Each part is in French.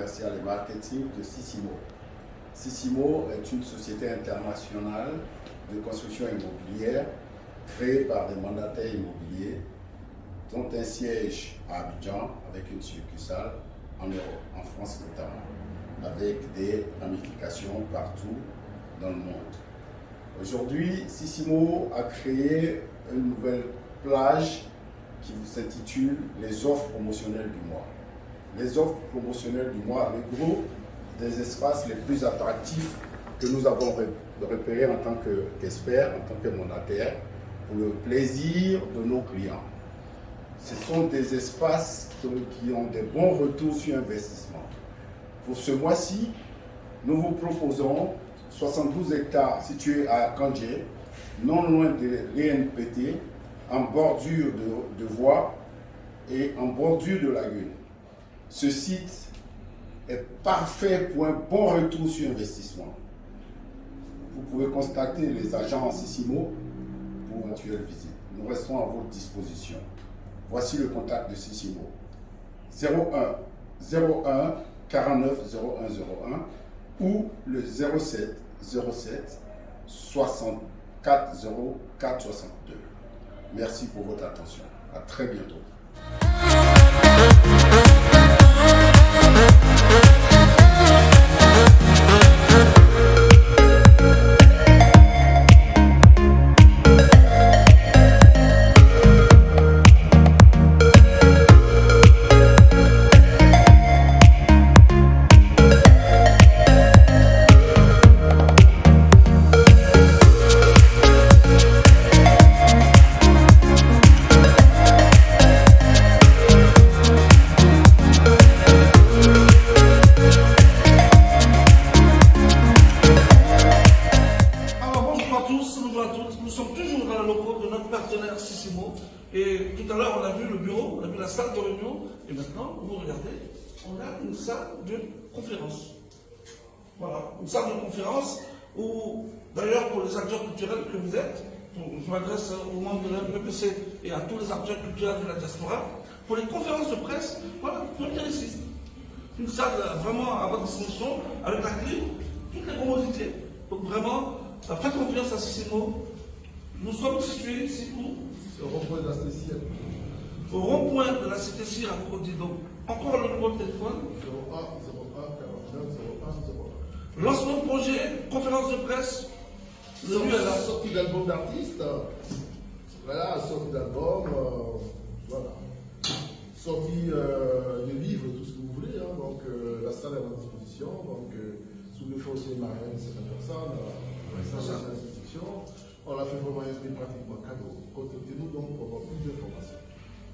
commercial et marketing de Sissimo. Sissimo est une société internationale de construction immobilière créée par des mandataires immobiliers, dont un siège à Abidjan avec une succursale en Europe, en France notamment, avec des ramifications partout dans le monde. Aujourd'hui, Sissimo a créé une nouvelle plage qui s'intitule les offres promotionnelles du mois. Les offres promotionnelles du mois regroupent des espaces les plus attractifs que nous avons repérés en tant qu'experts, en tant que mandataires, pour le plaisir de nos clients. Ce sont des espaces qui ont des bons retours sur investissement. Pour ce mois-ci, nous vous proposons 72 hectares situés à Kandjé, non loin de l'ENPT, en bordure de voies et en bordure de lagune. Ce site est parfait pour un bon retour sur investissement. Vous pouvez contacter les agents Sissimo pour une éventuelle visite. Nous restons à votre disposition. Voici le contact de Sissimo. 01 01 49 01 01 ou le 07 07 64 04 62. Merci pour votre attention. À très bientôt. Et tout à l'heure, on a vu le bureau, on a vu la salle de réunion, et maintenant, vous regardez, on a une salle de conférence. Voilà, une salle de conférence où, d'ailleurs, pour les acteurs culturels que vous êtes, je m'adresse aux membres de l'MPPC et à tous les acteurs culturels de la diaspora, pour les conférences de presse, voilà, venez ici. Une salle vraiment à votre disposition, avec la clé, toutes les commodités. Donc vraiment, faites confiance à Sissimo. Nous sommes situés ici où au rond-point de la Cité. Au rond-point de la Cité à Cocody. Donc, encore le numéro de téléphone 01 01 49 01 01. Lancement de projet, conférence de presse. C'est la sortie d'album d'artistes. Voilà, sortie d'album. Voilà. Sortie de livres, tout ce que vous voulez. Hein. Donc, la salle est à votre disposition. Donc, sous le feu aussi mariage, c'est une personne. Ça, c'est l'institution. On l'a fait vraiment pratiquement cadeau. Contactez-nous donc pour avoir plus d'informations.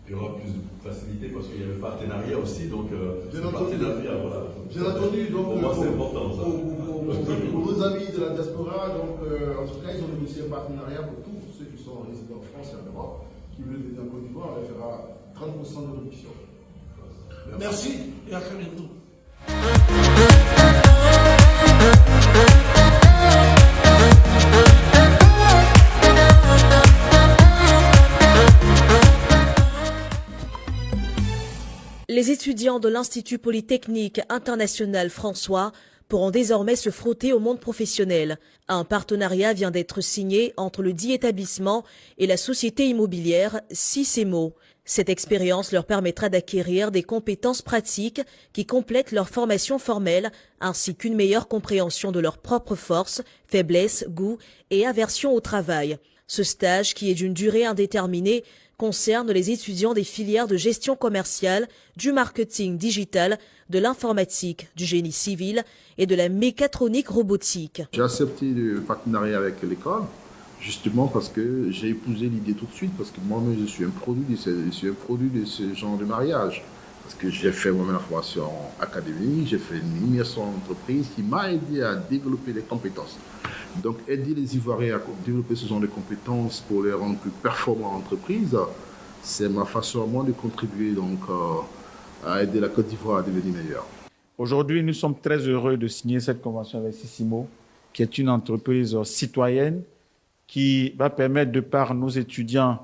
Il y aura plus de facilité parce qu'il y a le partenariat aussi, donc bien entendu, voilà. Bien entendu, donc pour moi c'est important ça. Pour nos amis de la diaspora, donc en tout cas ils ont négocié un partenariat pour tous ceux qui sont résidents en France et en Europe, qui veulent venir en Côte d'Ivoire, on leur fera 30% de réduction. Merci et à très bientôt. Les étudiants de l'Institut Polytechnique International François pourront désormais se frotter au monde professionnel. Un partenariat vient d'être signé entre le dit établissement et la société immobilière Sissimo. Cette expérience leur permettra d'acquérir des compétences pratiques qui complètent leur formation formelle, ainsi qu'une meilleure compréhension de leurs propres forces, faiblesses, goûts et aversions au travail. Ce stage, qui est d'une durée indéterminée, concerne les étudiants des filières de gestion commerciale, du marketing digital, de l'informatique, du génie civil et de la mécatronique robotique. J'ai accepté le partenariat avec l'école, justement parce que j'ai épousé l'idée tout de suite, parce que moi-même je suis un produit de ce genre de mariage. Parce que j'ai fait moi-même la formation académique, j'ai fait une immersion en entreprise qui m'a aidé à développer des compétences. Donc aider les Ivoiriens à développer ce genre de compétences pour les rendre plus performants en entreprise, c'est ma façon à moi de contribuer donc, à aider la Côte d'Ivoire à devenir meilleure. Aujourd'hui, nous sommes très heureux de signer cette convention avec Sissimo, qui est une entreprise citoyenne qui va permettre, de par nos étudiants,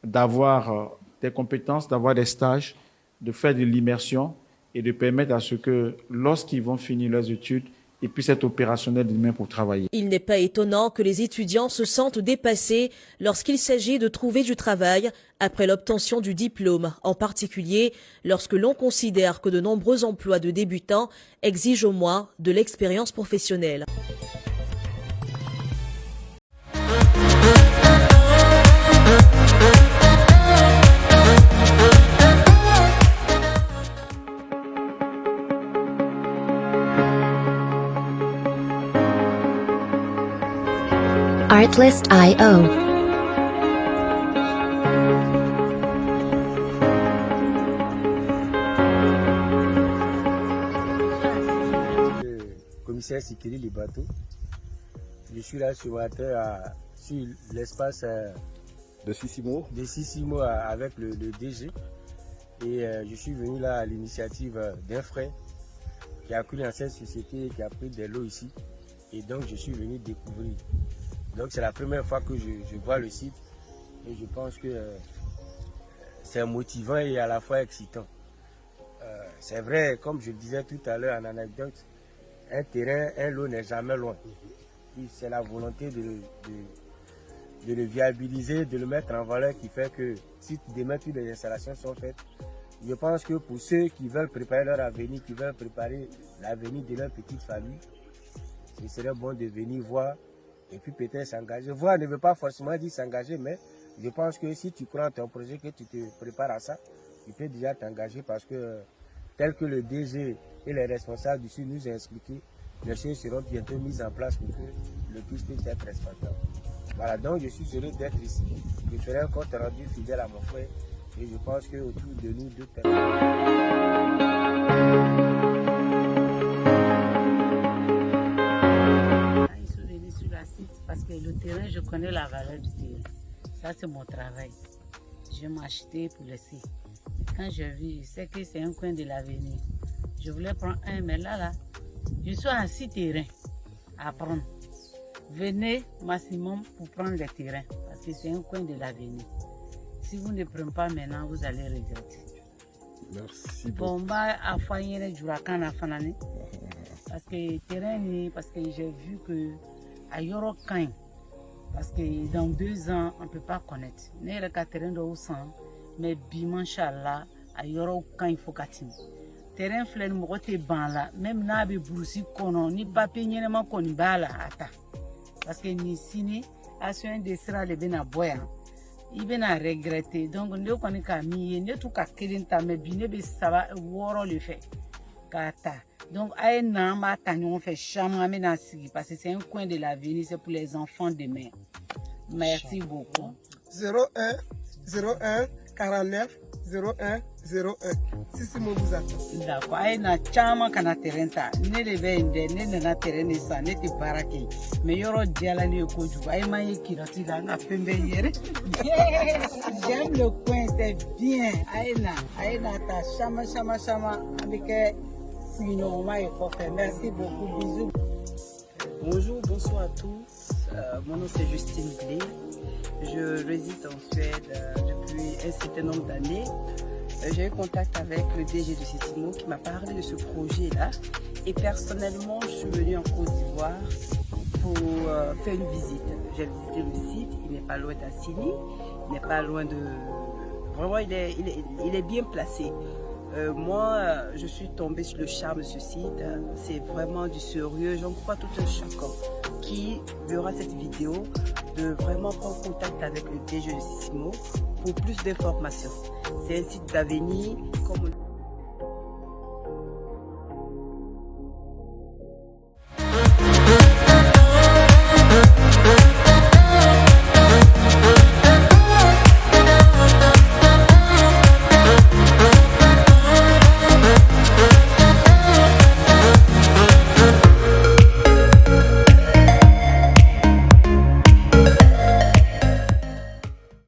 d'avoir des compétences, d'avoir des stages, de faire de l'immersion et de permettre à ce que, lorsqu'ils vont finir leurs études, ils puissent être opérationnels demain pour travailler. Il n'est pas étonnant que les étudiants se sentent dépassés lorsqu'il s'agit de trouver du travail après l'obtention du diplôme, en particulier lorsque l'on considère que de nombreux emplois de débutants exigent au moins de l'expérience professionnelle. Artlist.io. Commissaire Sikiri Libato. Je suis là sur l'espace De Sissimo. avec le DG. Et je suis venu là à l'initiative d'un frère qui a cru dans cette société, qui a pris des lots ici. Et donc je suis venu découvrir. Donc c'est la première fois que je vois le site et je pense que c'est motivant et à la fois excitant. C'est vrai, comme je le disais tout à l'heure en anecdote, un terrain, un lot n'est jamais loin. C'est la volonté de le viabiliser, de le mettre en valeur qui fait que si demain toutes les installations sont faites, je pense que pour ceux qui veulent préparer leur avenir, qui veulent préparer l'avenir de leur petite famille, il serait bon de venir voir et puis peut-être s'engager. Voir ne veut pas forcément dire s'engager, mais je pense que si tu crois en ton projet, que tu te prépares à ça, tu peux déjà t'engager parce que tel que le DG et les responsables d'ici nous ont expliqué, les choses seront bientôt mises en place pour que le plus puisse être respectable. Voilà, donc je suis heureux d'être ici. Je ferai un compte rendu fidèle à mon frère et je pense qu'autour de nous, deux personnes. Parce que le terrain, je connais la valeur du terrain. Ça, c'est mon travail. Je m'ai acheté pour laisser. Quand je vis, je sais que c'est un coin de l'avenir. Je voulais prendre un, mais là, je suis à 6 terrains à prendre. Venez maximum pour prendre les terrains, parce que c'est un coin de l'avenir. Si vous ne prenez pas maintenant, vous allez regretter. Merci beaucoup. Bon, à faire du racan à Fanani. Parce que terrain, parce que j'ai vu que à Yoro Kain, parce que dans 2 ans, on ne peut pas connaître. N'est pas terrain de Oussan, mais Bimanchala, à Yoro Kain, il faut qu'attendre. Terrain flène, moi, t'es ban là, même n'a pas boursi kono, ni papier, ni n'importe quoi, ni bala, ata. Parce que ni sini, à ce un dessert, les ben à boire. Il ben à regretter. Donc, nous connaissons qu'à mi, nous tout qu'à quelqu'un ta, mais bien, ça va, woro le fait. Kata. Donc, à un an, on fait chambre parce que c'est un coin de l'avenir, c'est pour les enfants demain. Merci beaucoup. 01 01 49 01 01. Sissimo vous attend. D'accord. À un an, chama kana terrain ta. Ne le vende, ne na terrain ça, ne te baraki. Mais yoro diala ni okoju. Aïe maïe qui n'a pas na pembe yere. J'aime le coin, c'est bien. Aïe na ta chama avec. Merci beaucoup, bisous. Bonjour, bonsoir à tous. Mon nom c'est Justine Blé. Je réside en Suède depuis un certain nombre d'années. J'ai eu contact avec le DG de Sissimo qui m'a parlé de ce projet-là. Et personnellement, je suis venue en Côte d'Ivoire pour faire une visite. J'ai visité le site, il n'est pas loin d'Assini, il n'est pas loin de... Vraiment, il est bien placé. Moi, je suis tombée sur le charme de ce site. C'est vraiment du sérieux. J'en crois tout un chacun qui verra cette vidéo de vraiment prendre contact avec le DG de Sissimo pour plus d'informations. C'est un site d'avenir comme